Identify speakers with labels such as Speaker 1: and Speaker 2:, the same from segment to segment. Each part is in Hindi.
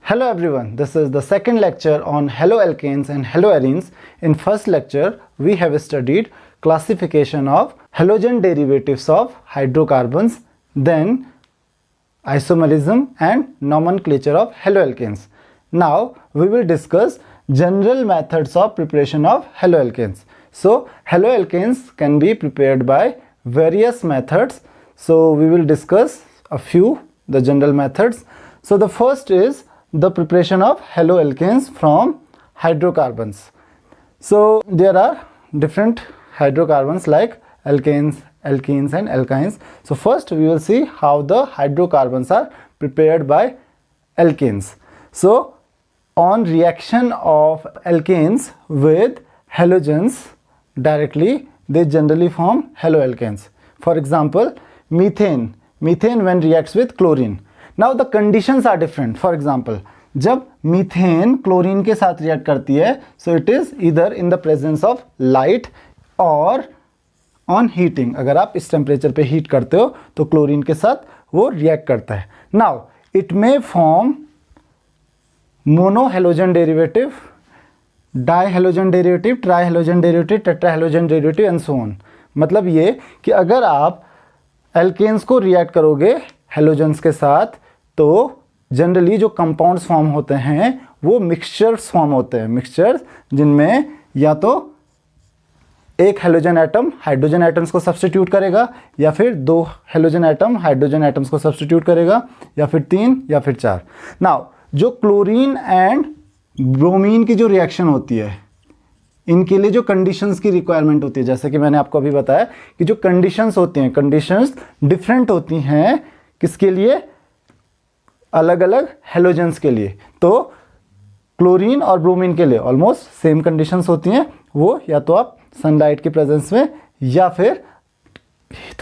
Speaker 1: Hello everyone, this is the second lecture on haloalkanes and haloarenes. In first lecture, we have studied classification of halogen derivatives of hydrocarbons, then isomerism and nomenclature of haloalkanes. Now we will discuss general methods of preparation of haloalkanes. So haloalkanes can be prepared by various methods. So we will discuss a few the general methods. So the first is the preparation of haloalkanes from hydrocarbons. So there are different hydrocarbons like alkanes, alkenes and alkynes. So first we will see how the hydrocarbons are prepared by alkanes. So on reaction of alkanes with halogens directly, they generally form haloalkanes. For example, methane when reacts with chlorine. Now the conditions are different. For example, जब मीथेन क्लोरीन के साथ रिएक्ट करती है, so it is either in the presence of light or on heating. अगर आप इस टेम्परेचर पे हीट करते हो तो क्लोरीन के साथ वो रिएक्ट करता है. Now it may form monohalogen derivative, dihalogen derivative, trihalogen derivative, tetrahalogen derivative and so on. मतलब ये कि अगर आप एल्केन्स को रिएक्ट करोगे हेलोजेंस के साथ तो जनरली जो कंपाउंड्स फॉर्म होते हैं वो मिक्सचर्स फॉर्म होते हैं. मिक्सचर्स जिनमें या तो एक हेलोजन एटम हाइड्रोजन एटम्स को सब्स्टिट्यूट करेगा, या फिर दो हेलोजन एटम हाइड्रोजन एटम्स को सब्स्टिट्यूट करेगा, या फिर तीन या फिर चार. नाउ जो क्लोरीन एंड ब्रोमीन की जो रिएक्शन होती है, इनके लिए जो कंडीशंस की रिक्वायरमेंट होती है, जैसे कि मैंने आपको अभी बताया कि जो कंडीशंस होती हैं, कंडीशंस डिफरेंट होती हैं. किसके लिए? अलग अलग हेलोजेंस के लिए. तो क्लोरीन और ब्रोमीन के लिए ऑलमोस्ट सेम कंडीशंस होती हैं. वो या तो आप सनलाइट के प्रेजेंस में या फिर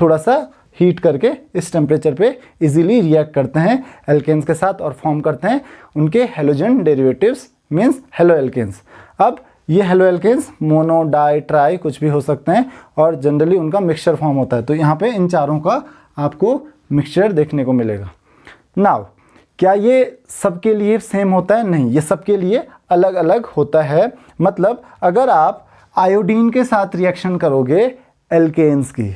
Speaker 1: थोड़ा सा हीट करके इस टेम्परेचर पे इजीली रिएक्ट करते हैं एल्केन्स के साथ और फॉर्म करते हैं उनके हेलोजन डेरिवेटिव्स, मींस हेलोएल्केन्स. अब ये हेलोएल्केन्स मोनो, डाई, ट्राई कुछ भी हो सकते हैं और जनरली उनका मिक्सचर फॉर्म होता है. तो यहाँ पे इन चारों का आपको मिक्सचर देखने को मिलेगा. नाउ क्या ये सबके लिए सेम होता है? नहीं, ये सबके लिए अलग अलग होता है. मतलब अगर आप आयोडीन के साथ रिएक्शन करोगे एल्केन्स की,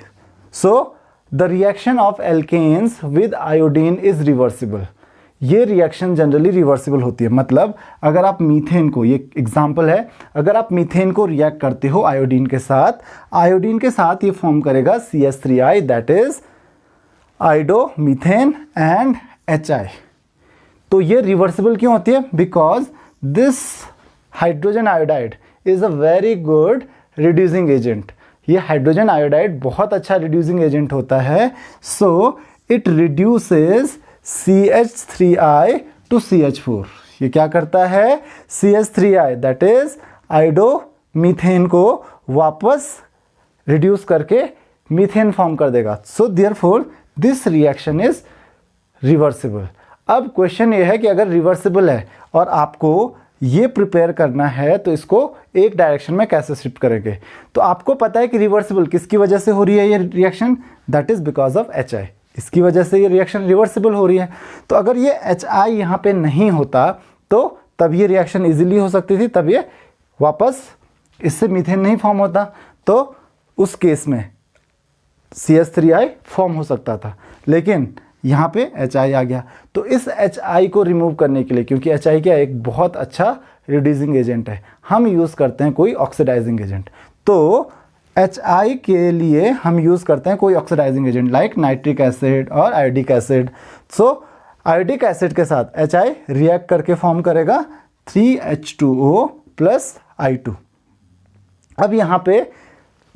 Speaker 1: so the reaction of alkanes with iodine is reversible. ये रिएक्शन जनरली रिवर्सिबल होती है. मतलब अगर आप मीथेन को, ये एग्जांपल है, अगर आप मीथेन को रिएक्ट करते हो आयोडीन के साथ ये फॉर्म करेगा CH3I, that is iodomethane and HI. तो ये रिवर्सिबल क्यों होती है? Because this hydrogen iodide is a very good reducing agent. ये हाइड्रोजन आयोडाइड बहुत अच्छा रिड्यूसिंग एजेंट होता है. So it reduces CH3I to CH4. ये क्या करता है? CH3I that is iodo methane को वापस रिड्यूस करके मीथेन फॉर्म कर देगा. So therefore this reaction is reversible. अब क्वेश्चन ये है कि अगर रिवर्सिबल है और आपको ये प्रिपेयर करना है तो इसको एक डायरेक्शन में कैसे शिफ्ट करेंगे? तो आपको पता है कि रिवर्सिबल किसकी वजह से हो रही है ये reaction? That is because of HI. इसकी वजह से ये रिएक्शन रिवर्सिबल हो रही है. तो अगर ये HI यहाँ पे नहीं होता तो तब ये रिएक्शन इजीली हो सकती थी, तब ये वापस इससे मीथेन नहीं फॉर्म होता, तो उस केस में CH3I फॉर्म हो सकता था. लेकिन यहाँ पे HI आ गया. तो इस HI को रिमूव करने के लिए, क्योंकि HI क्या एक बहुत अच्छा रिड्यूसिंग एजेंट है, हम यूज़ करते हैं कोई ऑक्सीडाइजिंग एजेंट. तो HI के लिए हम यूज़ करते हैं कोई oxidizing agent like nitric acid और iodic acid. So iodic acid के साथ HI रिएक्ट करके फॉर्म करेगा 3H2O प्लस I2. अब यहाँ पे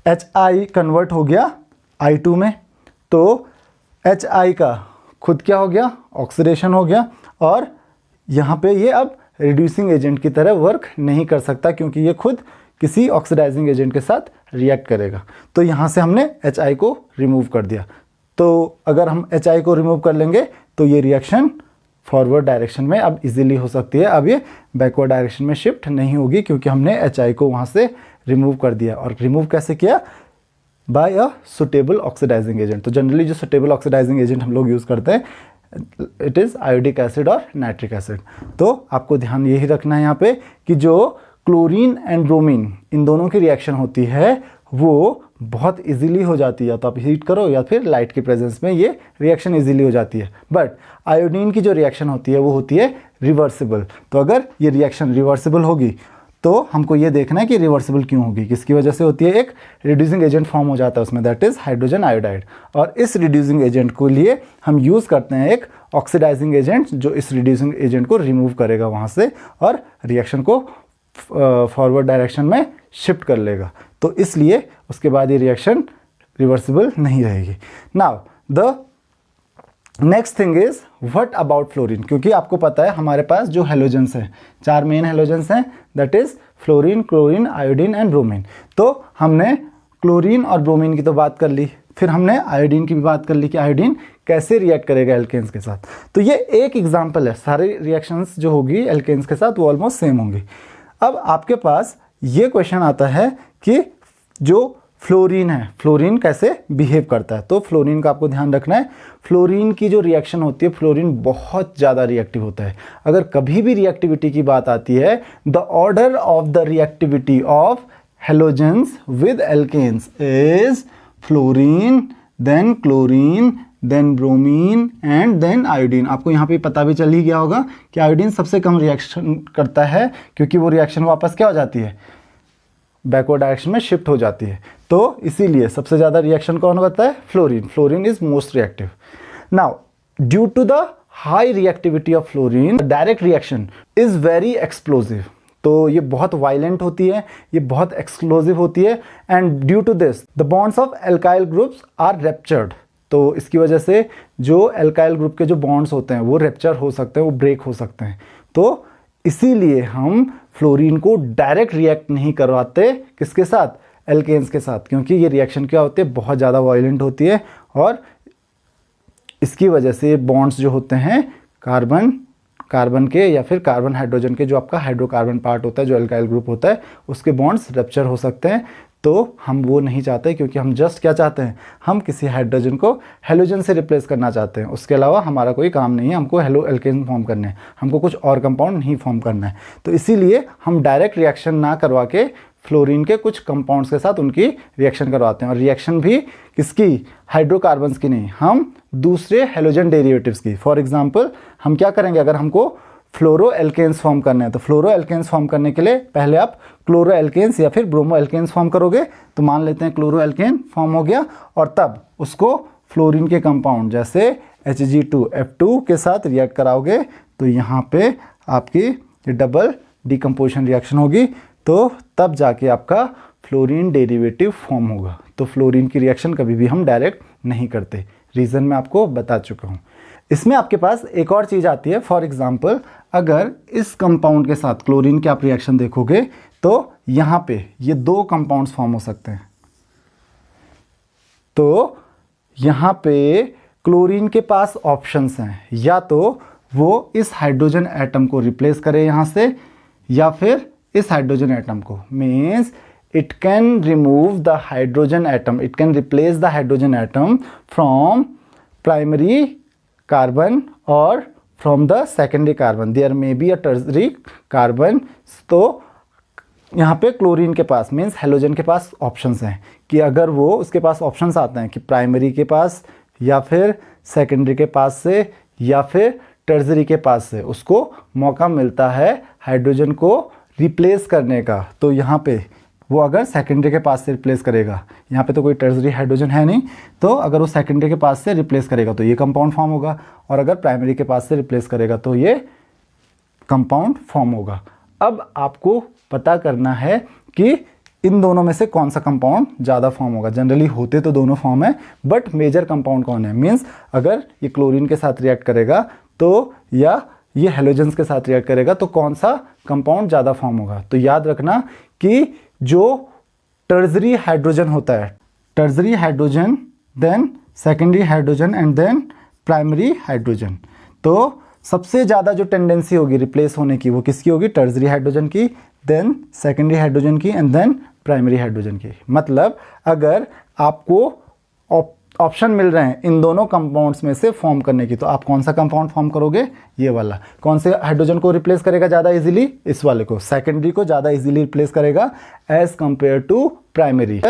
Speaker 1: HI कन्वर्ट हो गया I2 में, तो HI का खुद क्या हो गया? ऑक्सीडेशन हो गया. और यहाँ पे ये अब रिड्यूसिंग एजेंट की तरह वर्क नहीं कर सकता क्योंकि ये खुद किसी ऑक्सीडाइजिंग एजेंट के साथ रिएक्ट करेगा. तो यहाँ से हमने HI को रिमूव कर दिया. तो अगर हम HI को रिमूव कर लेंगे तो ये रिएक्शन फॉरवर्ड डायरेक्शन में अब इजीली हो सकती है. अब ये बैकवर्ड डायरेक्शन में शिफ्ट नहीं होगी क्योंकि हमने HI को वहाँ से रिमूव कर दिया. और रिमूव कैसे किया? By a suitable oxidizing agent. तो जनरली जो सुटेबल ऑक्सीडाइजिंग एजेंट हम लोग यूज़ करते हैं इट इज़ आयोडिक एसिड और नाइट्रिक एसिड। तो आपको ध्यान यही रखना है यहाँ पे कि जो क्लोरीन एंड ब्रोमीन इन दोनों की रिएक्शन होती है वो बहुत इजीली हो जाती है, या तो आप हीट करो या फिर लाइट की प्रेजेंस में ये रिएक्शन इजीली हो जाती है। बट आयोडीन की जो रिएक्शन होती है वो होती है रिवर्सिबल। तो अगर ये रिएक्शन रिवर्सिबल होगी तो हमको ये देखना है कि रिवर्सिबल क्यों होगी, किसकी वजह से होती है। एक रिड्यूसिंग एजेंट फॉर्म हो जाता है उसमें, दैट इज हाइड्रोजन आयोडाइड। और इस रिड्यूसिंग एजेंट को लिए हम यूज़ करते हैं एक ऑक्सीडाइजिंग एजेंट जो इस रिड्यूसिंग एजेंट को रिमूव करेगा वहाँ से और रिएक्शन को फॉरवर्ड डायरेक्शन में शिफ्ट कर लेगा। तो इसलिए उसके बाद ये रिएक्शन रिवर्सिबल नहीं रहेगी। Now the next thing is what about fluorine, क्योंकि आपको पता है हमारे पास जो हेलोजेंस हैं, 4 मेन हेलोजेंस हैं, that is fluorine, chlorine, iodine and bromine. तो हमने क्लोरीन और ब्रोमीन की तो बात कर ली, फिर हमने आयोडीन की भी बात कर ली कि आयोडीन कैसे रिएक्ट करेगा एल्केन्स के साथ। तो ये एक एग्जाम्पल है, सारे रिएक्शंस जो होगी एल्केन्स के साथ वो ऑलमोस्ट सेम होंगी। अब आपके पास ये क्वेश्चन आता है कि जो फ्लोरीन है, फ्लोरीन कैसे बिहेव करता है। तो फ्लोरीन का आपको ध्यान रखना है, फ्लोरीन की जो रिएक्शन होती है, फ्लोरीन बहुत ज़्यादा रिएक्टिव होता है। अगर कभी भी रिएक्टिविटी की बात आती है, the order of the reactivity of halogens with alkanes is fluorine, then chlorine, then bromine and then iodine. आपको यहाँ पे पता भी चल ही गया होगा कि आयोडीन सबसे कम रिएक्शन करता है, क्योंकि वो रिएक्शन वापस क्या हो जाती है, बैकवर्ड डायरेक्शन में शिफ्ट हो जाती है। तो इसीलिए सबसे ज़्यादा रिएक्शन कौन करता है, fluorine. Fluorine is most reactive. Now due to the high reactivity of fluorine, direct reaction is very explosive. तो ये बहुत वायलेंट होती है, ये बहुत एक्सप्लोजिव होती है। And due to this the bonds of alkyl groups are ruptured. तो इसकी वजह से जो एल्काइल ग्रुप के जो बॉन्ड्स होते हैं वो रेप्चर हो सकते हैं, वो ब्रेक हो सकते हैं। तो इसीलिए हम फ्लोरीन को डायरेक्ट रिएक्ट नहीं करवाते, किसके साथ, एल्केन्स के साथ, क्योंकि ये रिएक्शन क्या होती है, बहुत ज़्यादा वायलेंट होती है। और इसकी वजह से बॉन्ड्स जो होते हैं कार्बन के या फिर कार्बन हाइड्रोजन के, जो आपका हाइड्रोकार्बन पार्ट होता है, जो एल्काइल ग्रुप होता है, उसके बॉन्ड्स रप्चर हो सकते हैं। तो हम वो नहीं चाहते, क्योंकि हम जस्ट क्या चाहते हैं, हम किसी हाइड्रोजन को हेलोजन से रिप्लेस करना चाहते हैं। उसके अलावा हमारा कोई काम नहीं है, हमको हेलो एल्केन फॉर्म करने हैं, हमको कुछ और कंपाउंड नहीं फॉर्म करना है। तो इसीलिए हम डायरेक्ट रिएक्शन ना करवा के फ्लोरीन के कुछ कंपाउंड्स के साथ उनकी रिएक्शन करवाते हैं। और रिएक्शन भी किसकी, हाइड्रोकार्बन्स की नहीं, हम दूसरे हेलोजन डेरिवेटिव्स की। फॉर एग्जाम्पल हम क्या करेंगे, अगर हमको फ्लोरो एल्केन्स फॉर्म करना है तो फ्लोरो एल्केन्स फॉर्म करने के लिए पहले आप क्लोरो एल्केन्स या फिर ब्रोमो एल्केन्स फॉर्म करोगे। तो मान लेते हैं क्लोरो एल्केन फॉर्म हो गया, और तब उसको फ्लोरीन के कंपाउंड जैसे Hg2F2 के साथ रिएक्ट कराओगे, तो यहाँ पे आपकी डबल डिकम्पोजिशन रिएक्शन होगी। तो तब जाके आपका फ्लोरीन डेरिवेटिव फॉर्म होगा। तो फ्लोरीन की रिएक्शन कभी भी हम डायरेक्ट नहीं करते, रीज़न मैं आपको बता चुका हूँ। इसमें आपके पास एक और चीज़ आती है, फॉर एग्जाम्पल अगर इस कंपाउंड के साथ क्लोरीन के आप रिएक्शन देखोगे तो यहाँ पे ये 2 कंपाउंड्स फॉर्म हो सकते हैं। तो यहाँ पे क्लोरीन के पास ऑप्शंस हैं, या तो वो इस हाइड्रोजन एटम को रिप्लेस करे यहाँ से, या फिर इस हाइड्रोजन एटम को, means it can remove the hydrogen atom, it can replace the hydrogen atom from primary carbon or from the secondary carbon, there may be a tertiary carbon। तो यहाँ पे क्लोरीन के पास मीन्स हेलोजन के पास ऑप्शंस हैं कि अगर वो उसके पास ऑप्शंस आते हैं कि प्राइमरी के पास या फिर सेकेंडरी के पास से या फिर टर्जरी के पास से उसको मौका मिलता है हाइड्रोजन को रिप्लेस करने का। तो यहाँ पे वो अगर सेकेंडरी के पास से रिप्लेस करेगा, यहाँ पे तो कोई टर्जरी हाइड्रोजन है नहीं, तो अगर वो सेकेंडरी के पास से रिप्लेस करेगा तो ये कंपाउंड फॉर्म होगा, और अगर प्राइमरी के पास से रिप्लेस करेगा तो ये कंपाउंड फॉर्म होगा। अब आपको पता करना है कि इन दोनों में से कौन सा कंपाउंड ज़्यादा फॉर्म होगा। जनरली होते तो दोनों फॉर्म है, बट मेजर कंपाउंड कौन है, मीन्स अगर ये क्लोरीन के साथ रिएक्ट करेगा तो, या ये हेलोजेंस के साथ रिएक्ट करेगा तो कौन सा कंपाउंड ज़्यादा फॉर्म होगा। तो याद रखना कि जो टर्जरी हाइड्रोजन होता है, tertiary hydrogen, then secondary hydrogen and then primary hydrogen, तो सबसे ज़्यादा जो टेंडेंसी होगी रिप्लेस होने की वो किसकी होगी, टर्जरी हाइड्रोजन की, देन सेकेंडरी हाइड्रोजन की एंड देन प्राइमरी हाइड्रोजन की। मतलब अगर आपको ऑप्शन मिल रहे हैं इन दोनों कंपाउंड्स में से फॉर्म करने की, तो आप कौन सा कंपाउंड फॉर्म करोगे? ये वाला। कौन से हाइड्रोजन को रिप्लेस करेगा ज़्यादा इजीली? इस वाले को, सेकेंडरी को ज़्यादा इजीली रिप्लेस करेगा as compare to primary.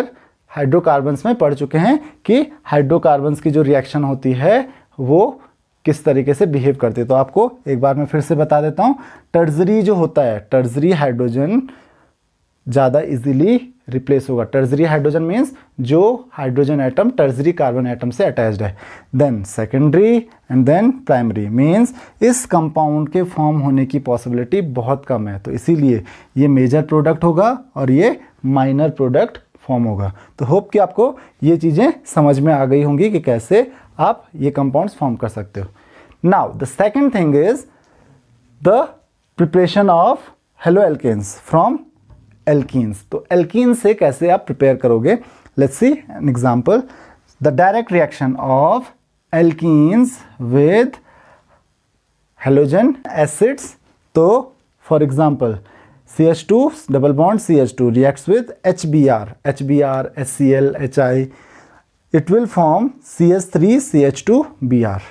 Speaker 1: Hydrocarbons में पढ़ चुके हैं कि हाइड्रोकार्बन्स की जो रिएक्शन होती है वो किस तरीके से बिहेव करती है। तो आपको एक बार मैं फिर से बता देता हूँ। टर्जरी जो होता है, टर्जरी हाइड्रोजन ज़्यादा इजीली रिप्लेस होगा। टर्जरी हाइड्रोजन मीन्स जो hydrogen atom tertiary carbon atom से अटैच्ड है। Then secondary and then primary means इस कंपाउंड के फॉर्म होने की पॉसिबिलिटी बहुत कम है, तो इसीलिए ये मेजर प्रोडक्ट होगा और ये माइनर प्रोडक्ट फॉर्म होगा। तो होप कि आपको ये चीज़ें समझ में आ गई होंगी कि कैसे आप ये कंपाउंड्स फॉर्म कर सकते हो। Now the second thing is the preparation of halo alkanes from alkenes. तो एल्कीन से कैसे आप प्रिपेयर करोगे? Let's see an example. The direct reaction of alkenes with halogen acids. तो for example CH2 double bond CH2 reacts with HBr, HCl, HI. It will form CH3 CH2Br.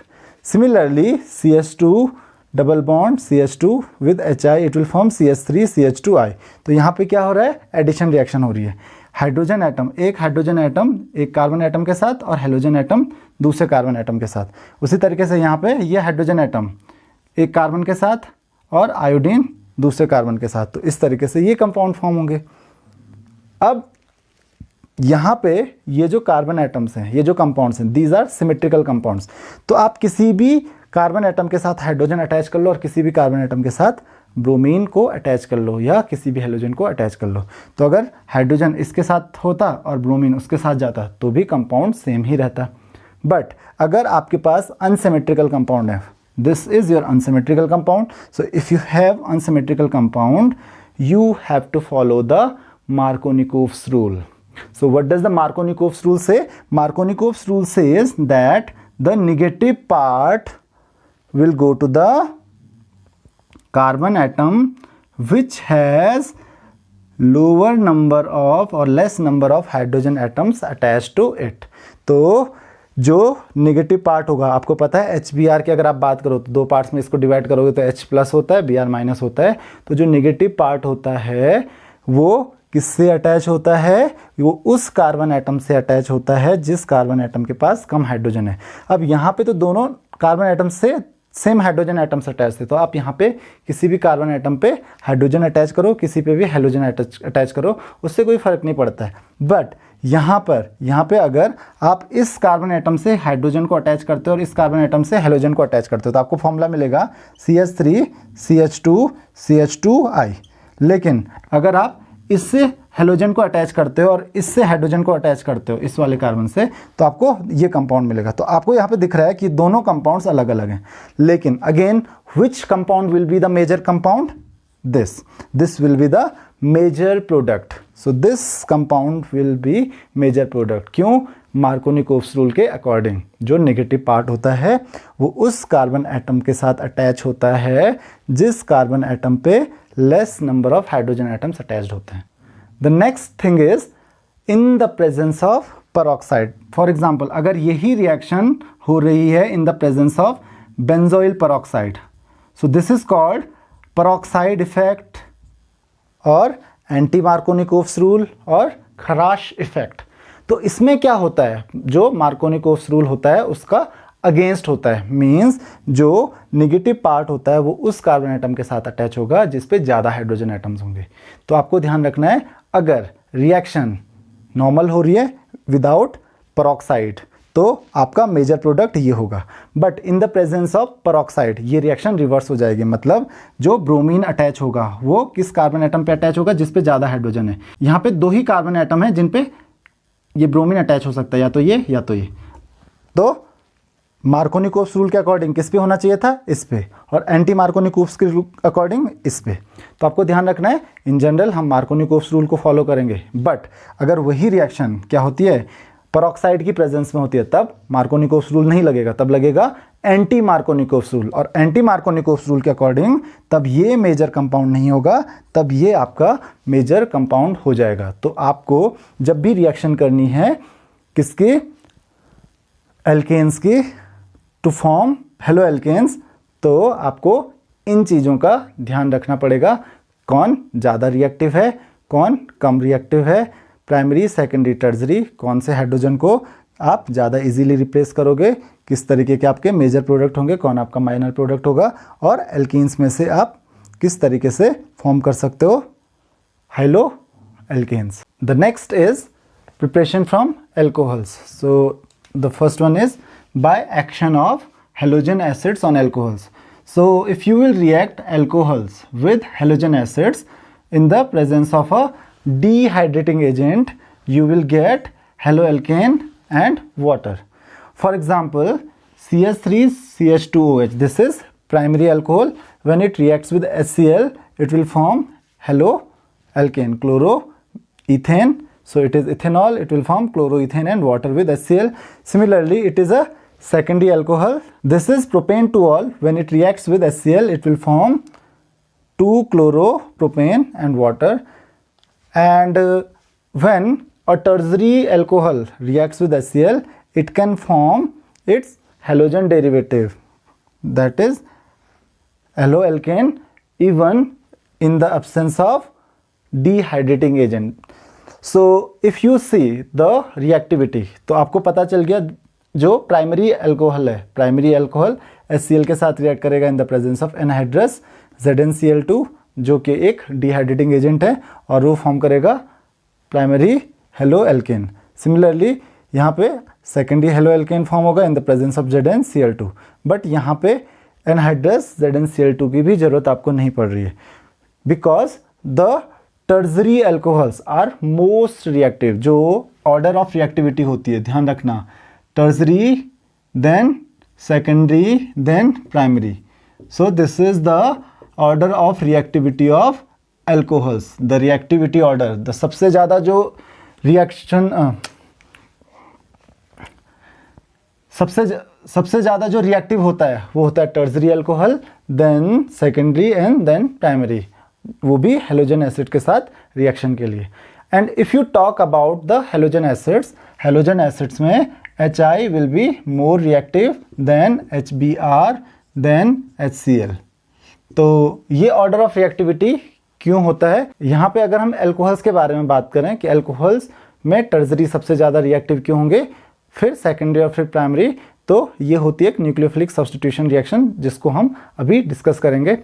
Speaker 1: Similarly, CH2 double bond CH2 with HI, it will form CH3 CH2I. तो यहाँ पे क्या हो रहा है? एडिशन रिएक्शन हो रही है। हाइड्रोजन एटम, एक हाइड्रोजन एटम एक कार्बन एटम के साथ और हेलोजन एटम दूसरे कार्बन एटम के साथ। उसी तरीके से यहाँ पे ये हाइड्रोजन एटम एक कार्बन के साथ और आयोडीन दूसरे कार्बन के साथ। तो इस तरीके से ये कंपाउंड फॉर्म होंगे। अब यहाँ पे ये जो कार्बन एटम्स हैं, ये जो कंपाउंड्स हैं, दीज आर सिमेट्रिकल कंपाउंड्स। तो आप किसी भी कार्बन एटम के साथ हाइड्रोजन अटैच कर लो और किसी भी कार्बन एटम के साथ ब्रोमीन को अटैच कर लो या किसी भी हेलोजन को अटैच कर लो। तो अगर हाइड्रोजन इसके साथ होता और ब्रोमीन उसके साथ जाता तो भी कंपाउंड सेम ही रहता। बट अगर आपके पास अनसिमेट्रिकल कंपाउंड है, this is your unsymmetrical compound. So if you have unsymmetrical compound, you have to follow the Markovnikov's rule. So what does the Markovnikov's rule say? Markovnikov's rule says that the negative part will go to the carbon atom which has lower number of or less number of hydrogen atoms attached to it. तो जो नेगेटिव पार्ट होगा, आपको पता है HBr की अगर आप बात करो तो दो पार्ट्स में इसको डिवाइड करोगे तो H प्लस होता है, Br माइनस होता है। तो जो नेगेटिव पार्ट होता है वो किससे अटैच होता है? वो उस कार्बन एटम से अटैच होता है जिस कार्बन एटम के पास कम हाइड्रोजन है। अब यहाँ पे तो दोनों कार्बन एटम से सेम हाइड्रोजन एटम्स अटैच थे, तो आप यहाँ पे किसी भी कार्बन एटम पे हाइड्रोजन अटैच करो, किसी पे भी हेलोजन अटैच करो, उससे कोई फर्क नहीं पड़ता है। बट यहाँ पे अगर आप इस कार्बन एटम से हाइड्रोजन को अटैच करते हो और इस कार्बन एटम से हेलोजन को अटैच करते हो तो आपको फॉर्मूला मिलेगा CH3 CH2 CH2I। लेकिन अगर आप इससे हेलोजन को अटैच करते हो और इससे हाइड्रोजन को अटैच करते हो इस वाले कार्बन से, तो आपको ये कंपाउंड मिलेगा। तो आपको यहाँ पे दिख रहा है कि दोनों कंपाउंड्स अलग अलग हैं। लेकिन again which compound will be the major compound? This will be the major product. So this compound will be major product. क्यों? मार्कोनिकोव्स रूल के अकॉर्डिंग जो नेगेटिव पार्ट होता है वो उस कार्बन एटम के साथ अटैच होता है जिस कार्बन एटम पे less number of hydrogen atoms attached होते हैं। The next thing is in the presence of peroxide. For example अगर यही रिएक्शन हो रही है इन the presence of benzoyl peroxide, so this is called peroxide effect और एंटी मार्कोनिकोव्स रूल और खराश इफेक्ट। तो इसमें क्या होता है? जो मार्कोनिकोव्स रूल होता है उसका अगेंस्ट होता है। मींस जो नेगेटिव पार्ट होता है वो उस कार्बन एटम के साथ अटैच होगा जिस पे ज़्यादा हाइड्रोजन एटम्स होंगे। तो आपको ध्यान रखना है, अगर रिएक्शन नॉर्मल हो रही है विदाउट पेरोक्साइड तो आपका मेजर प्रोडक्ट ये होगा। But in the presence of peroxide ये रिएक्शन रिवर्स हो जाएगी। मतलब जो ब्रोमीन अटैच होगा वो किस कार्बन एटम पे अटैच होगा? जिस पे ज़्यादा हाइड्रोजन है। यहाँ पे दो ही कार्बन एटम है जिन पे ये ब्रोमीन अटैच हो सकता है, या तो ये या तो ये। तो मार्कोनिकोव्स रूल के अकॉर्डिंग किस पे होना चाहिए था? इस पे। और एंटी मार्कोनिकोव्स के अकॉर्डिंग इस पे। तो आपको ध्यान रखना है, इन जनरल हम मार्कोनिकोव्स रूल को फॉलो करेंगे। बट अगर वही रिएक्शन क्या होती है पेरोक्साइड की प्रेजेंस में होती है तब मार्कोनिकोव्स रूल नहीं लगेगा, तब लगेगा एंटी मार्कोनिकोव्स रूल। और एंटी मार्कोनिकोव्स रूल के अकॉर्डिंग तब ये मेजर कंपाउंड नहीं होगा, तब ये आपका मेजर कंपाउंड हो जाएगा। तो आपको जब भी रिएक्शन करनी है किसके एल्केन्स की टू फॉर्म हेलो एल्केन्स, तो आपको इन चीज़ों का ध्यान रखना पड़ेगा, कौन ज़्यादा रिएक्टिव है, कौन कम रिएक्टिव है, प्राइमरी सेकेंडरी टर्सरी, कौन से हाइड्रोजन को आप ज़्यादा इजीली रिप्लेस करोगे, किस तरीके के आपके मेजर प्रोडक्ट होंगे, कौन आपका माइनर प्रोडक्ट होगा, और एल्कीन्स में से आप किस तरीके से फॉर्म कर सकते हो haloalkanes. The next is preparation from alcohols. So the first one is by action of halogen acids on alcohols. So if you will react alcohols with halogen acids in the presence of a dehydrating agent, you will get haloalkane and water. For example, CH3CH2OH, this is primary alcohol. When it reacts with HCl, it will form haloalkane, chloroethane. So it is ethanol, it will form chloroethane and water with HCl. Similarly, it is a secondary alcohol. This is propane tool. When it reacts with HCl, it will form 2-chloropropane and water. And when a tertiary alcohol reacts with HCl, it can form its halogen derivative, that is haloalkane, even in the absence of dehydrating agent. So if you see the reactivity, तो आपको पता चल गया जो प्राइमरी अल्कोहल है, प्राइमरी अल्कोहल HCl के साथ रिएक्ट करेगा इन the presence of anhydrous ZnCl2, जो कि एक डिहाइड्रेटिंग एजेंट है, और वो फॉर्म करेगा प्राइमरी हेलो एल्केन. सिमिलरली यहाँ पे सेकेंडरी हेलो एल्केन फॉर्म होगा इन the presence of ZnCl2, but यहाँ पे एनहाइड्रस ZnCl2 की भी जरूरत आपको नहीं पड़ रही है, because the tertiary alcohols are most reactive. जो ऑर्डर ऑफ रिएक्टिविटी होती है, ध्यान रखना, tertiary, then secondary, then primary. So this is the order of reactivity of alcohols. The reactivity order, the सबसे ज़्यादा जो रिएक्शन सबसे ज़्यादा जो रिएक्टिव होता है वो होता है tertiary alcohol, then secondary and then primary, वो भी हेलोजन एसिड के साथ रिएक्शन के लिए. And if you talk about the halogen acids में HI will be more reactive than HBr than HCl. तो ये ऑर्डर ऑफ रिएक्टिविटी क्यों होता है? यहाँ पे अगर हम एल्कोहल्स के बारे में बात करें कि एल्कोहल्स में टर्सरी सबसे ज़्यादा रिएक्टिव क्यों होंगे, फिर सेकेंडरी और फिर प्राइमरी, तो ये होती है एक न्यूक्लियोफिलिक सब्स्टिट्यूशन रिएक्शन, जिसको हम अभी डिस्कस करेंगे.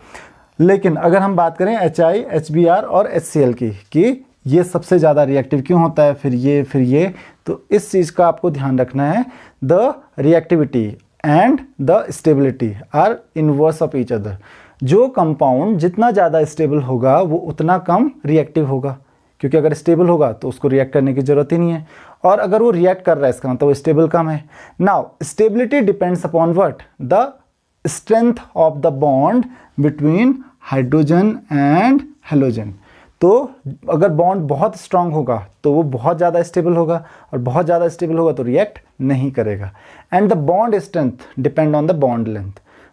Speaker 1: लेकिन अगर हम बात करें HI, HBr और HCl की कि ये सबसे ज़्यादा रिएक्टिव क्यों होता है, फिर ये, तो इस चीज़ का आपको ध्यान रखना है. The reactivity and the stability are inverse of each other. जो कंपाउंड जितना ज़्यादा स्टेबल होगा वो उतना कम रिएक्टिव होगा, क्योंकि अगर स्टेबल होगा तो उसको रिएक्ट करने की ज़रूरत ही नहीं है, और अगर वो रिएक्ट कर रहा है इसका मतलब वो स्टेबल कम है. Now stability depends upon what? The strength of the bond between hydrogen and halogen. तो अगर बॉन्ड बहुत स्ट्रांग होगा तो वो बहुत ज़्यादा स्टेबल होगा, और बहुत ज़्यादा स्टेबल होगा तो रिएक्ट नहीं करेगा. And the bond strength depend on the bond length.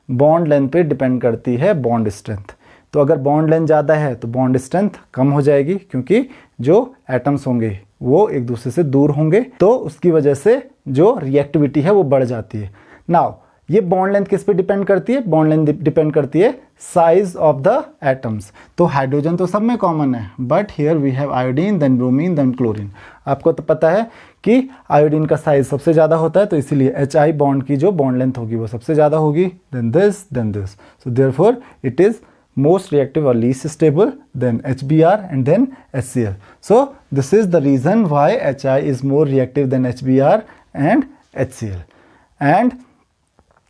Speaker 1: Bond length पे डिपेंड करती है बॉन्ड स्ट्रेंथ. तो अगर बॉन्ड लेंथ ज़्यादा है तो बॉन्ड स्ट्रेंथ कम हो जाएगी, क्योंकि जो एटम्स होंगे वो एक दूसरे से दूर होंगे, तो उसकी वजह से जो रिएक्टिविटी है वो बढ़ जाती है. नाउ ये बॉन्ड लेंथ किस पे डिपेंड करती है? बॉन्ड लेंथ डिपेंड करती है साइज ऑफ द एटम्स. तो हाइड्रोजन तो सब में कॉमन है, but here we have iodine, then bromine, then chlorine. आपको तो पता है कि आयोडीन का साइज सबसे ज़्यादा होता है, तो इसीलिए HI बॉन्ड की जो बॉन्ड लेंथ होगी वो सबसे ज़्यादा होगी, then this, then this. So therefore it is most reactive or least stable, then HBr, and then HCl. So this is the reason why HI is more reactive than HBr and HCl. And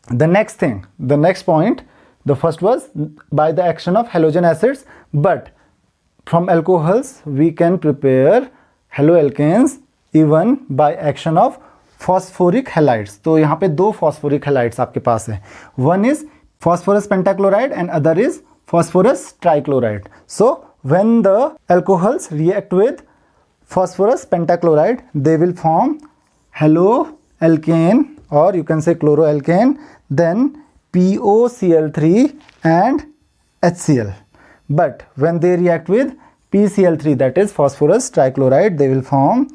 Speaker 1: the next thing, the next point, the first was by the action of halogen acids, but from alcohols we can prepare haloalkanes even by action of phosphoric halides. तो यहाँ पे दो phosphoric halides आपके पास है. One is phosphorus pentachloride and other is phosphorus trichloride. So when the alcohols react with phosphorus pentachloride, they will form haloalkane, or you can say chloroalkane, then POCl3 and HCl. But when they react with PCl3, that is phosphorus trichloride, they will form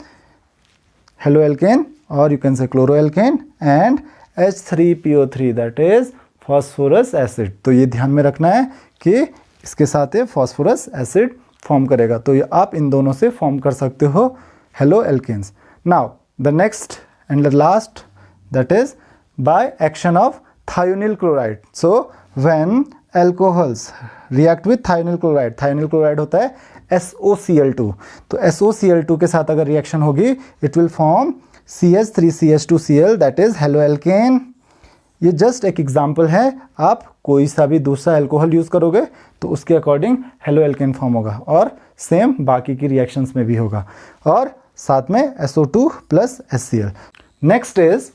Speaker 1: haloalkane, or you can say chloroalkane and H3PO3 that is phosphorous acid. तो ये ध्यान में रखना है कि इसके साथ ये फॉस्फोरस एसिड फॉर्म करेगा। तो ये आप इन दोनों से फॉर्म कर सकते हो haloalkanes. Now the next and the last that is by action of thionyl chloride. So when alcohols react with thionyl chloride होता है SOCl2। तो SOCl2 के साथ अगर रिएक्शन होगी it will form CH3CH2Cl that is halo alkane. ये जस्ट एक एग्जाम्पल है, आप कोई सा भी दूसरा अल्कोहल यूज करोगे तो उसके अकॉर्डिंग हेलो एल्केन फॉर्म होगा, और सेम बाकी की रिएक्शंस में भी होगा, और साथ में SO2 plus HCl। Next is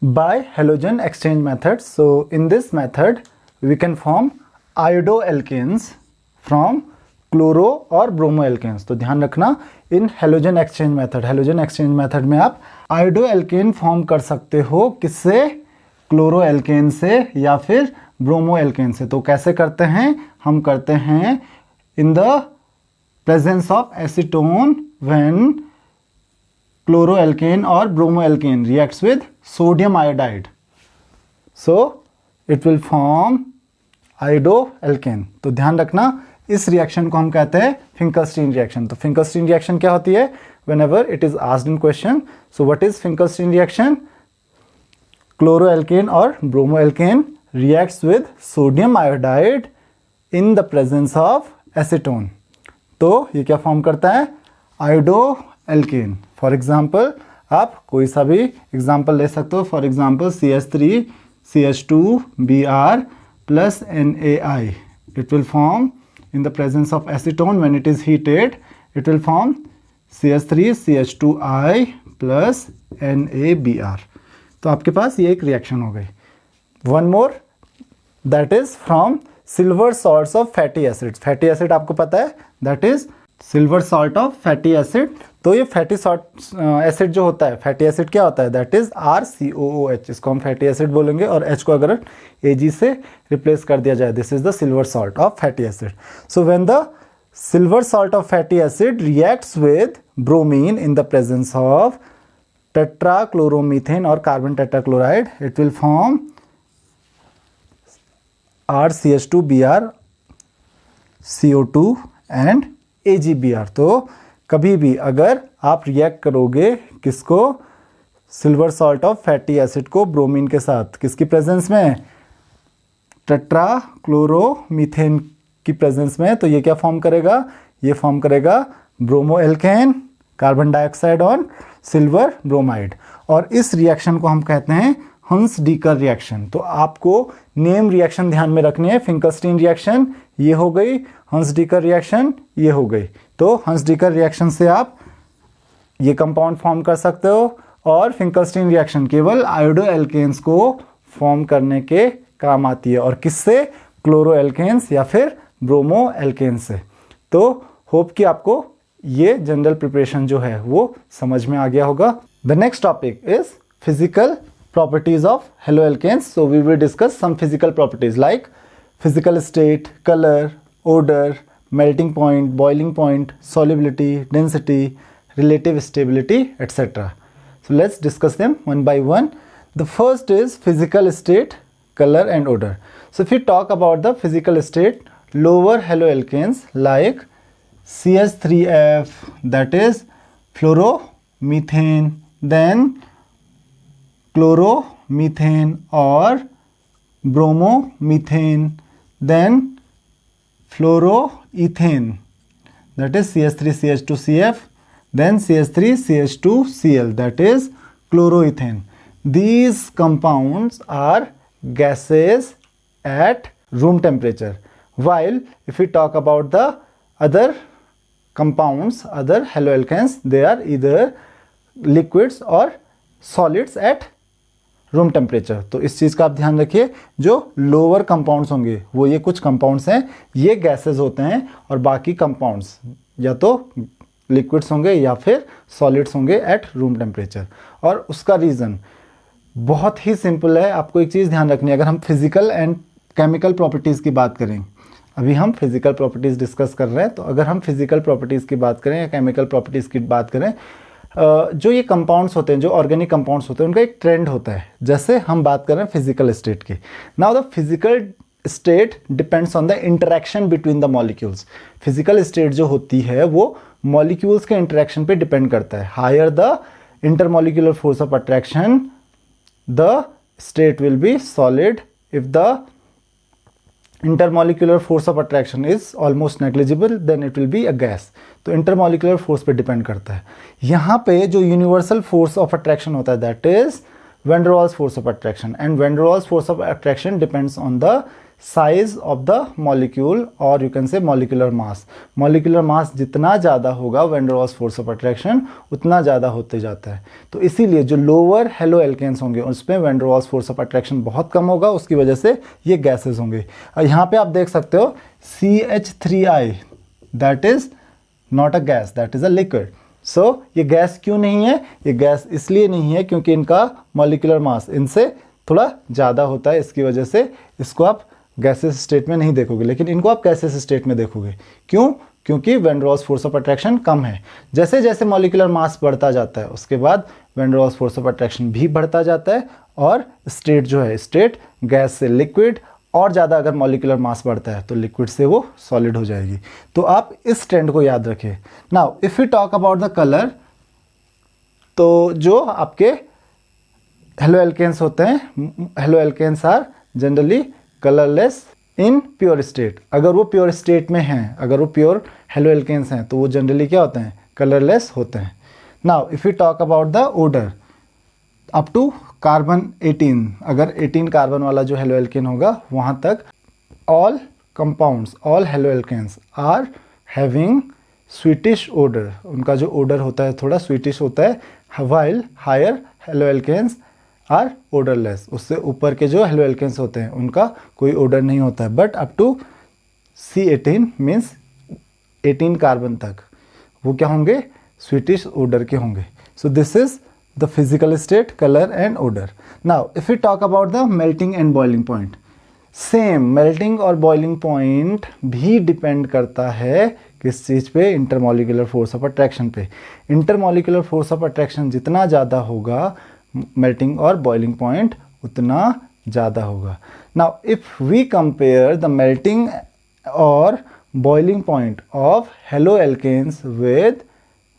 Speaker 1: by halogen exchange method. So in this method we can form iodoalkanes from chloro और ब्रोमो एल्केन्स। तो ध्यान रखना इन हेलोजन एक्सचेंज मेथड में आप आयोडो एल्केन फॉर्म कर सकते हो, किससे? क्लोरो एल्केन से या फिर ब्रोमो एल्केन से। तो कैसे करते हैं? हम करते हैं इन the presence of acetone when chloroalkane or bromoalkane reacts with sodium iodide, so it will form iodoalkane। तो ध्यान रखना इस रिएक्शन को हम कहते हैं फिंकलस्टीन रिएक्शन। तो फिंकलस्टीन रिएक्शन क्या होती है? whenever it is asked in question, so what is Finkelstein reaction? chloroalkane or bromoalkane reacts with sodium iodide in the presence of acetone। तो ये क्या फॉर्म करता है? आयोडोएल्केन। फॉर एग्जाम्पल आप कोई सा भी एग्जाम्पल ले सकते हो, for example CH3CH2Br plus NaI, it will form in the presence of acetone when it is heated, it will form CH3CH2I plus NaBr। तो आपके पास ये एक रिएक्शन हो गई। One more that is from silver salts of fatty acid. Fatty acid आपको पता है that is silver salt of fatty acid. तो ये फैटी एसिड जो होता है, फैटी एसिड क्या होता है? That is RCOOH। इसको हम फैटी एसिड बोलेंगे, और H को अगर Ag से रिप्लेस कर दिया जाए, this is the silver salt of fatty acid. So when the silver salt of fatty acid reacts with bromine in the presence of tetrachloromethane और carbon tetrachloride, it will form RCH2Br, CO2 and AgBr। तो कभी भी अगर आप रिएक्ट करोगे किसको? Silver salt of fatty acid को ब्रोमीन के साथ, किसकी प्रेजेंस में? टेट्राक्लोरोमीथेन की प्रेजेंस में। तो ये क्या फॉर्म करेगा? ये फॉर्म करेगा bromoalkane, carbon dioxide on silver bromide. और इस रिएक्शन को हम कहते हैं हंस डीकर रिएक्शन। तो आपको नेम रिएक्शन ध्यान में रखनी है। फिंकलस्टीन रिएक्शन ये हो गई, हंस डीकर रिएक्शन ये हो गई। तो हंस डीकर रिएक्शन से आप ये कंपाउंड फॉर्म कर सकते हो, और फिंकलस्टीन रिएक्शन केवल आयोडो एल्केन्स को फॉर्म करने के काम आती है, और किससे? क्लोरो एल्केन्स या फिर ब्रोमो एल्केन्स से। तो होप कि आपको ये जनरल प्रिपरेशन जो है वो समझ में आ गया होगा। The next topic is physical properties of haloalkanes. So we will discuss some physical properties like physical state, color, odor, melting point, boiling point, solubility, density, relative stability, etc. So let's discuss them one by one. The first is physical state, color and odor. So if you talk about the physical state, lower haloalkanes like CH3F, that is fluoromethane, then chloromethane or bromomethane, then fluoroethane, that is CH3CH2CF, then CH3CH2Cl, that is chloroethane. These compounds are gases at room temperature, while if we talk about the other compounds, other haloalkanes, they are either liquids or solids at room temperature. तो इस चीज़ का आप ध्यान रखिए। जो लोअर कंपाउंड्स होंगे वो ये कुछ कंपाउंड्स हैं, ये गैसेस होते हैं, और बाकी कंपाउंड्स या तो लिक्विड्स होंगे या फिर सॉलिड्स होंगे एट रूम टेम्परेचर। और उसका रीज़न बहुत ही सिंपल है। आपको एक चीज़ ध्यान रखनी है, अगर हम फिजिकल एंड केमिकल प्रॉपर्टीज़ की बात करें, अभी हम फिजिकल प्रॉपर्टीज़ डिस्कस कर रहे हैं, तो अगर हम फिजिकल प्रॉपर्टीज़ की बात करें या केमिकल प्रॉपर्टीज़ की बात करें, जो ये कंपाउंड्स होते हैं, जो ऑर्गेनिक कंपाउंड्स होते हैं, उनका एक ट्रेंड होता है। जैसे हम बात कर रहे हैं फिजिकल स्टेट की। Now the physical state depends on the interaction between the molecules. Physical state जो होती है वो मॉलिक्यूल्स के इंटरेक्शन पे डिपेंड करता है। Higher the intermolecular force of attraction, the state will be solid. If the intermolecular force of attraction is almost negligible, then it will be a gas. तो इंटरमॉलिक्यूलर फोर्स पे डिपेंड करता है। यहाँ पे जो यूनिवर्सल फोर्स ऑफ अट्रैक्शन होता है that is van der Waals force of attraction, and van der Waals force of attraction depends on the size of the molecule और you can say molecular mass. Molecular mass जितना ज़्यादा होगा van der Waals force of attraction उतना ज़्यादा होते जाता है। तो इसीलिए जो लोअर हेलो एल्केन्स होंगे उसमें van der Waals force of attraction बहुत कम होगा, उसकी वजह से ये गैसेज होंगे। और यहाँ पे आप देख सकते हो CH3I, that is not a gas, that is a liquid. So ये गैस क्यों नहीं है? ये गैस इसलिए नहीं है क्योंकि इनका मॉलिक्यूलर मास इनसे थोड़ा ज़्यादा होता है, इसकी वजह से इसको आप गैसेस स्टेट में नहीं देखोगे, लेकिन इनको आप गैसेस स्टेट में देखोगे। क्यों? क्योंकि van der Waals force of attraction कम है। जैसे जैसे मॉलिक्यूलर मास बढ़ता जाता है उसके बाद van der Waals force of attraction भी बढ़ता जाता है, और स्टेट जो है, स्टेट गैस से लिक्विड, और ज़्यादा अगर मॉलिक्यूलर मास बढ़ता है तो लिक्विड से वो सॉलिड हो जाएगी। तो आप इस ट्रेंड को याद रखें। Now if you talk about the colour, तो जो आपके हेलो एल्केन्स होते हैं, haloalkanes are generally colourless in pure state. अगर वो प्योर स्टेट में हैं, अगर वो प्योर हेलो एल्केन्स हैं, तो वो जनरली क्या होते हैं? कलरलेस होते हैं। Now if you talk about the odour up to carbon 18, अगर 18 कार्बन वाला जो हेलो एल्केन होगा वहाँ तक, all compounds, all haloalkanes are having sweetish odour. उनका जो ओडर होता है थोड़ा स्वीटिश होता है, while higher haloalkanes are odourless. उससे ऊपर के जो हेलो एल्केन्स होते हैं उनका कोई ओडर नहीं होता है। But up to C18 means 18 carbon तक वो क्या होंगे? स्वीटिश ओडर के होंगे। So this is the physical state, colour and odour. Now if you talk about the melting and boiling point, same melting और बॉइलिंग पॉइंट भी डिपेंड करता है किस चीज़ पे? इंटरमॉलिक्यूलर फोर्स ऑफ अट्रैक्शन पे। इंटरमॉलिक्यूलर फोर्स ऑफ अट्रैक्शन जितना ज़्यादा होगा मेल्टिंग और बॉइलिंग पॉइंट उतना ज़्यादा होगा। Now if we compare the melting और boiling point of halo alkanes with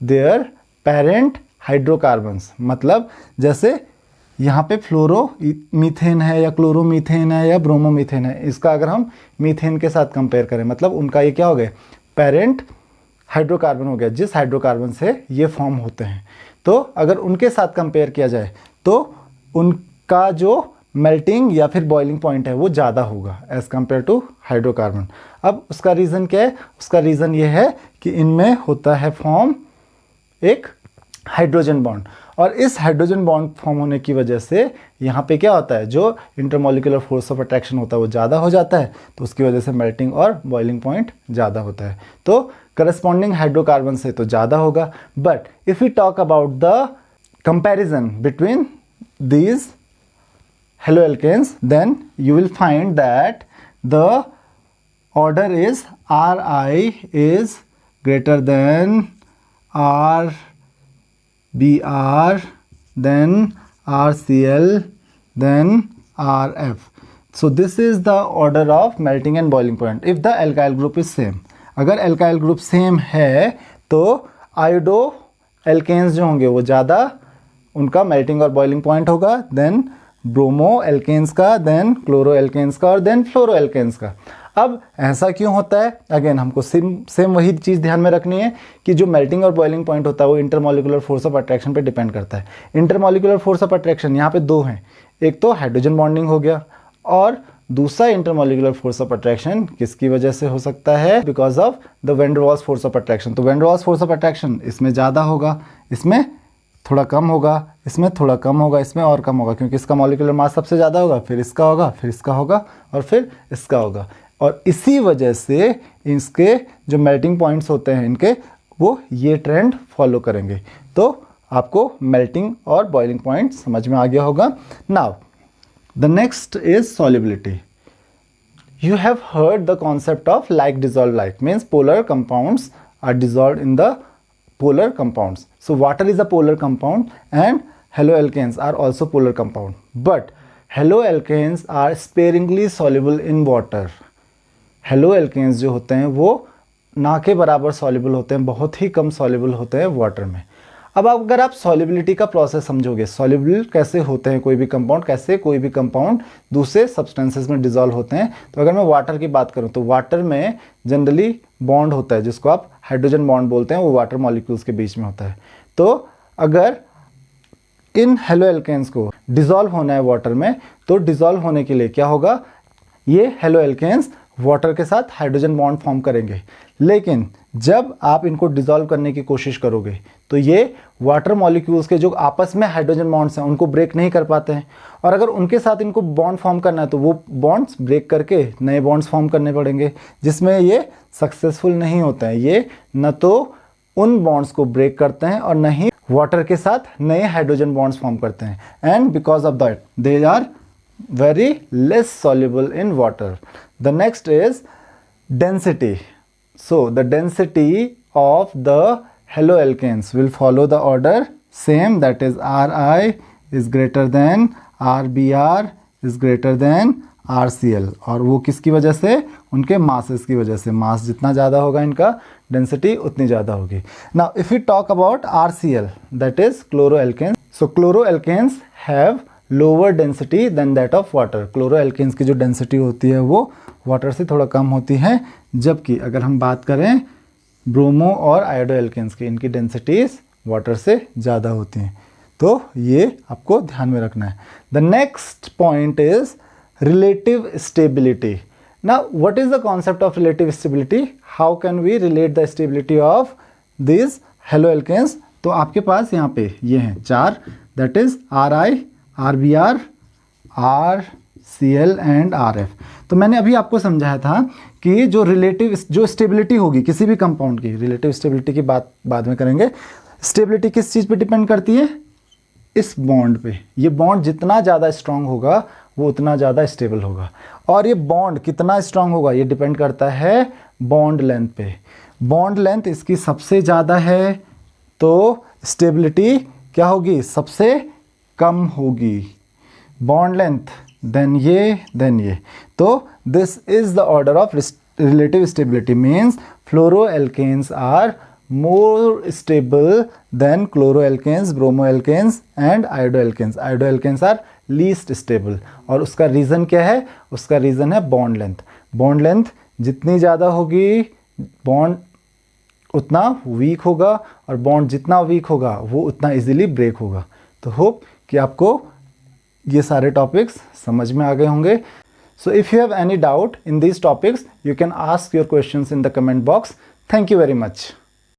Speaker 1: their parent hydrocarbons, मतलब जैसे यहाँ पे फ्लोरो मीथेन है या क्लोरोमीथेन है या ब्रोमोमीथेन है, इसका अगर हम मीथेन के साथ कंपेयर करें, मतलब उनका ये क्या हो गया? पेरेंट हाइड्रोकार्बन हो गया, जिस हाइड्रोकार्बन से ये फॉर्म होते हैं। तो अगर उनके साथ कंपेयर किया जाए तो उनका जो मेल्टिंग या फिर बॉइलिंग पॉइंट है वो ज़्यादा होगा एज़ कम्पेयर टू हाइड्रोकार्बन। अब उसका रीज़न क्या है? उसका रीज़न ये है कि इनमें होता है फॉर्म एक हाइड्रोजन बॉन्ड, और इस हाइड्रोजन बॉन्ड फॉर्म होने की वजह से यहाँ पे क्या होता है? जो इंटरमॉलिक्यूलर फोर्स ऑफ अट्रैक्शन होता है वो ज़्यादा हो जाता है, तो उसकी वजह से मेल्टिंग और बॉइलिंग पॉइंट ज़्यादा होता है। तो करस्पॉन्डिंग हाइड्रोकार्बन से तो ज़्यादा होगा। But if you talk about the comparison between these haloalkanes, then you will find that the order is Ri is greater than RBr, then RCl, then RF. So this is the order of melting and boiling point if the alkyl group is same. अगर alkyl group same है तो आयोडो एल्केन्स जो होंगे वो ज़्यादा उनका मेल्टिंग और बॉइलिंग पॉइंट होगा, देन ब्रोमो एल्केन्स का, देन क्लोरो एल्केन्स का, और देन फ्लोरो एल्केन्स का। अब ऐसा क्यों होता है? अगेन हमको सेम वही चीज़ ध्यान में रखनी है कि जो मेल्टिंग और बॉइलिंग पॉइंट होता है वो इंटरमॉलिक्यूलर फोर्स ऑफ अट्रैक्शन पे डिपेंड करता है। इंटरमॉलिक्यूलर फोर्स ऑफ अट्रैक्शन यहाँ पे दो हैं, एक तो हाइड्रोजन बॉन्डिंग हो गया, और दूसरा इंटरमॉलिक्यूलर फोर्स ऑफ अट्रैक्शन किसकी वजह से हो सकता है? Because of the van der Waals force of attraction. तो van der Waals force of attraction इसमें ज़्यादा होगा, इसमें थोड़ा कम होगा, इसमें थोड़ा कम होगा, इसमें और कम होगा, क्योंकि इसका मॉलिक्यूलर मास सबसे ज़्यादा होगा, फिर इसका होगा, फिर इसका होगा, और फिर इसका होगा। और इसी वजह से इसके जो मेल्टिंग पॉइंट्स होते हैं इनके, वो ये ट्रेंड फॉलो करेंगे। तो आपको मेल्टिंग और बॉइलिंग पॉइंट समझ में आ गया होगा। Now the next is solubility. You have heard the concept of like dissolved like, means polar compounds are dissolved in the polar compounds. So water is a polar compound and haloalkanes are also polar compound. But haloalkanes are sparingly soluble in water. haloalkanes जो होते हैं वो ना के बराबर soluble होते हैं, बहुत ही कम soluble होते हैं वाटर में. अब अगर आप सॉल्युबिलिटी का प्रोसेस समझोगे, सॉल्युबल कैसे होते हैं कोई भी कंपाउंड, कैसे कोई भी कंपाउंड दूसरे सब्सटेंसेस में डिसॉल्व होते हैं, तो अगर मैं वाटर की बात करूं तो वाटर में जनरली बॉन्ड होता है जिसको आप हाइड्रोजन बॉन्ड बोलते हैं, वो वाटर मॉलिक्यूल्स के बीच में होता है. तो अगर इन हेलोएल्केन्स को डिसॉल्व होना है वाटर में, तो डिसॉल्व होने के लिए क्या होगा, ये हेलोएल्केन्स वाटर के साथ हाइड्रोजन बॉन्ड फॉर्म करेंगे. लेकिन जब आप इनको डिसॉल्व करने की कोशिश करोगे तो ये वाटर मॉलिक्यूल्स के जो आपस में हाइड्रोजन बॉन्ड्स हैं उनको ब्रेक नहीं कर पाते हैं, और अगर उनके साथ इनको बॉन्ड फॉर्म करना है तो वो बॉन्ड्स ब्रेक करके नए बॉन्ड्स फॉर्म करने पड़ेंगे, जिसमें ये सक्सेसफुल नहीं होते हैं. ये न तो उन बॉन्ड्स को ब्रेक करते हैं और न ही वाटर के साथ नए हाइड्रोजन बॉन्ड्स फॉर्म करते हैं. And because of that they are very less soluble in water. The next is density. So the density of the haloalkanes will follow the order same, that is Ri is greater than Rbr is greater than RCl. और वो किसकी वजह से, उनके मासेस की वजह से. मास जितना ज़्यादा होगा इनका डेंसिटी उतनी ज़्यादा होगी. Now if we talk about RCl, that is chloroalkanes. So chloroalkanes have lower density than that of water. Chloroalkanes की जो डेंसिटी होती है वो वाटर से थोड़ा कम होती है, जबकि अगर हम बात करें ब्रोमो और आयोडोएल्केन्स की, इनकी डेंसिटीज वाटर से ज़्यादा होती हैं. तो ये आपको ध्यान में रखना है. The next point is relative stability. Now what is the concept of relative stability? How can we relate the stability of this haloalkanes? तो आपके पास यहाँ पे ये हैं चार, that is Ri, RBr, RCl and RF. तो मैंने अभी आपको समझाया था कि जो रिलेटिव जो स्टेबिलिटी होगी किसी भी कंपाउंड की, रिलेटिव स्टेबिलिटी की बात बाद में करेंगे. स्टेबिलिटी किस चीज़ पे डिपेंड करती है? इस बॉन्ड पे. ये बॉन्ड जितना ज़्यादा स्ट्रांग होगा वो उतना ज़्यादा स्टेबल होगा. और ये बॉन्ड कितना स्ट्रांग होगा ये डिपेंड करता है बॉन्ड लेंथ पे. बॉन्ड लेंथ इसकी सबसे ज़्यादा है तो स्टेबिलिटी क्या होगी, सबसे कम होगी. बॉन्ड लेंथ देन ये. तो this is the order of relative stability. Means fluoroalkanes are more stable than chloroalkanes, bromoalkanes and iodoalkanes. Iodoalkanes are least stable. और उसका रीज़न क्या है? उसका रीज़न है बॉन्ड लेंथ. बॉन्ड लेंथ जितनी ज़्यादा होगी बॉन्ड उतना वीक होगा, और बॉन्ड जितना वीक होगा वो उतना इजीली ब्रेक होगा. तो होप कि आपको ये सारे टॉपिक्स समझ में आ गए होंगे. So if you have any doubt in these topics you can ask your questions in the comment box. Thank you very much.